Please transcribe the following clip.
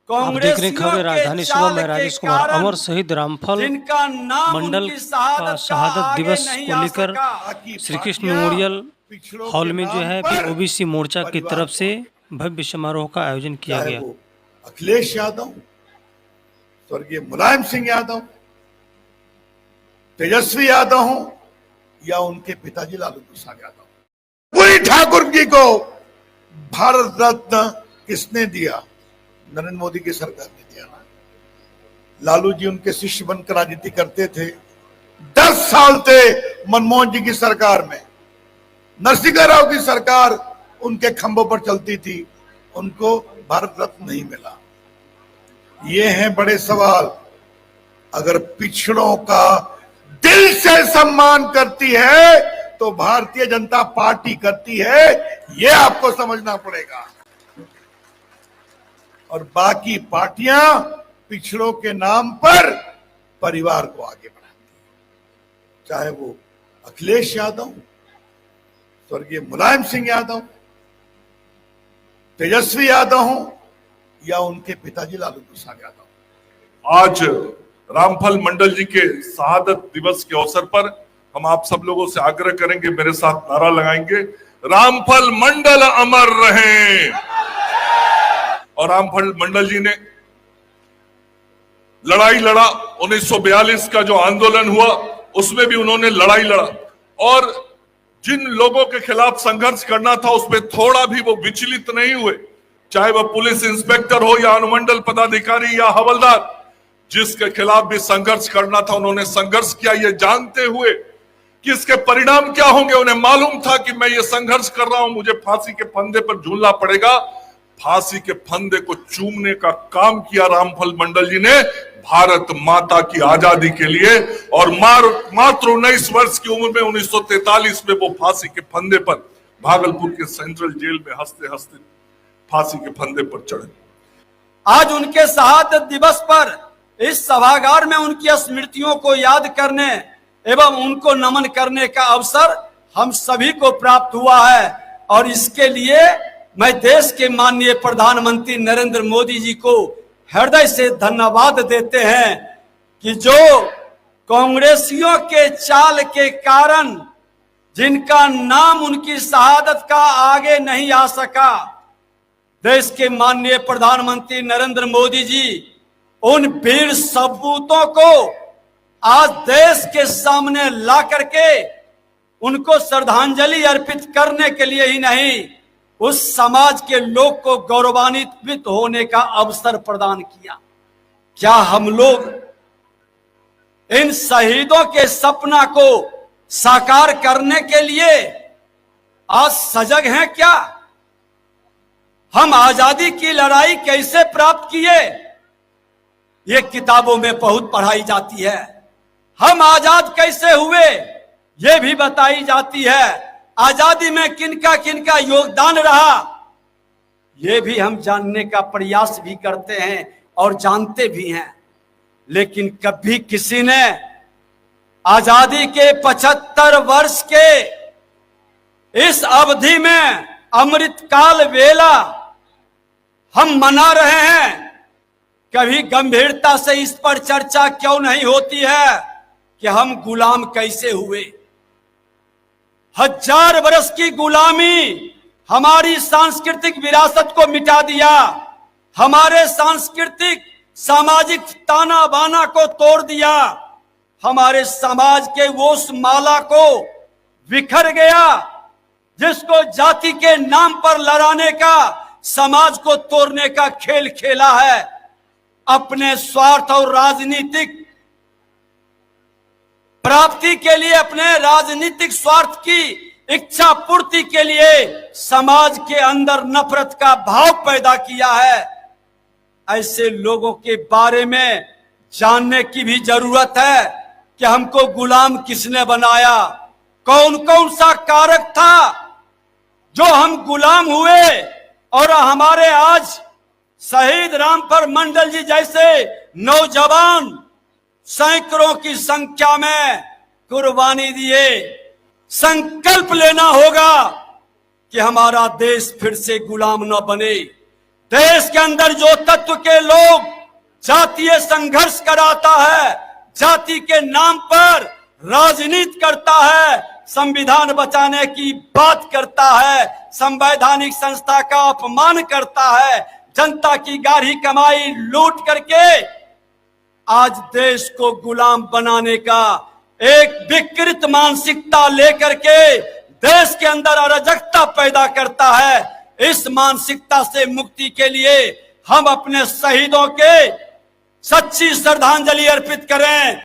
आप देख रहे खबर राजधानी सुबह में राजेश कुमार अमर शहीद रामफल मंडल का शहादत दिवस को लेकर श्री कृष्ण मेमोरियल हॉल में जो है ओबीसी मोर्चा की तरफ से भव्य समारोह का आयोजन किया गया। अखिलेश यादव, स्वर्गीय मुलायम सिंह यादव, तेजस्वी यादव हो या उनके पिताजी लालू प्रसाद यादव, पूरी ठाकुर जी को भारत रत्न किसने दिया? नरेंद्र मोदी की सरकार ने दिया ना। लालू जी उनके शिष्य बनकर राजनीति करते थे। 10 साल थे मनमोहन जी की सरकार में, नरसिंह राव की सरकार उनके खंभों पर चलती थी, उनको भारत रत्न नहीं मिला। ये हैं बड़े सवाल। अगर पिछड़ों का दिल से सम्मान करती है तो भारतीय जनता पार्टी करती है, ये आपको समझना पड़ेगा। और बाकी पार्टियां पिछड़ों के नाम पर परिवार को आगे बढ़ाती है, चाहे वो अखिलेश यादव, स्वर्गीय मुलायम सिंह यादव, तेजस्वी यादव हो या उनके पिताजी लालू प्रसाद यादव। आज रामफल मंडल जी के शहादत दिवस के अवसर पर हम आप सब लोगों से आग्रह करेंगे, मेरे साथ नारा लगाएंगे, रामफल मंडल अमर रहे। और रामफल मंडल जी ने लड़ाई लड़ा। 1942 का जो आंदोलन हुआ उसमें भी उन्होंने लड़ाई लड़ा और जिन लोगों के खिलाफ संघर्ष करना था उसमें थोड़ा भी वो विचलित नहीं हुए, चाहे वह पुलिस इंस्पेक्टर हो या अनुमंडल पदाधिकारी या हवलदार, जिसके खिलाफ भी संघर्ष करना था उन्होंने संघर्ष किया, ये जानते हुए कि इसके परिणाम क्या होंगे। उन्हें मालूम था कि मैं ये संघर्ष कर रहा हूं, मुझे फांसी के फंदे पर झूलना पड़ेगा। फांसी के फंदे को चूमने का काम किया रामफल मंडल जी ने भारत माता की आजादी के लिए। और मात्र 19 वर्ष की उम्र में 1943 में वो फांसी के फंदे पर भागलपुर के सेंट्रल जेल में हंसते हंसते फांसी के फंदे पर चढ़े। आज उनके शहादत दिवस पर इस सभागार में उनकी स्मृतियों को याद करने एवं उनको नमन करने का अवसर हम सभी को प्राप्त हुआ है। और इसके लिए मैं देश के माननीय प्रधानमंत्री नरेंद्र मोदी जी को हृदय से धन्यवाद देते हैं कि जो कांग्रेसियों के चाल के कारण जिनका नाम उनकी शहादत का आगे नहीं आ सका, देश के माननीय प्रधानमंत्री नरेंद्र मोदी जी उन वीर सपूतों को आज देश के सामने ला करके उनको श्रद्धांजलि अर्पित करने के लिए ही नहीं, उस समाज के लोग को गौरवान्वित होने का अवसर प्रदान किया। क्या हम लोग इन शहीदों के सपना को साकार करने के लिए आज सजग हैं क्या? हम आजादी की लड़ाई कैसे प्राप्त किए, ये किताबों में बहुत पढ़ाई जाती है। हम आजाद कैसे हुए, ये भी बताई जाती है। आजादी में किनका योगदान रहा, ये भी हम जानने का प्रयास भी करते हैं और जानते भी हैं। लेकिन कभी किसी ने आजादी के 75 वर्ष के इस अवधि में अमृतकाल वेला हम मना रहे हैं, कभी गंभीरता से इस पर चर्चा क्यों नहीं होती है कि हम गुलाम कैसे हुए? 1000 वर्ष की गुलामी हमारी सांस्कृतिक विरासत को मिटा दिया, हमारे सांस्कृतिक सामाजिक ताना बाना को तोड़ दिया, हमारे समाज के वो उस माला को बिखर गया जिसको जाति के नाम पर लड़ाने का, समाज को तोड़ने का खेल खेला है। अपने स्वार्थ और राजनीतिक प्राप्ति के लिए, अपने राजनीतिक स्वार्थ की इच्छा पूर्ति के लिए समाज के अंदर नफरत का भाव पैदा किया है। ऐसे लोगों के बारे में जानने की भी जरूरत है कि हमको गुलाम किसने बनाया, कौन कौन सा कारक था जो हम गुलाम हुए और हमारे आज शहीद रामफल मंडल जी जैसे नौजवान सैकड़ों की संख्या में कुर्बानी दिए। संकल्प लेना होगा कि हमारा देश फिर से गुलाम न बने, देश के अंदर जो तत्व के लोग जातीय संघर्ष कराता है, जाति के नाम पर राजनीति करता है, संविधान बचाने की बात करता है, संवैधानिक संस्था का अपमान करता है, जनता की गाढ़ी कमाई लूट करके आज देश को गुलाम बनाने का एक विकृत मानसिकता लेकर के देश के अंदर अराजकता पैदा करता है। इस मानसिकता से मुक्ति के लिए हम अपने शहीदों के सच्ची श्रद्धांजलि अर्पित करें।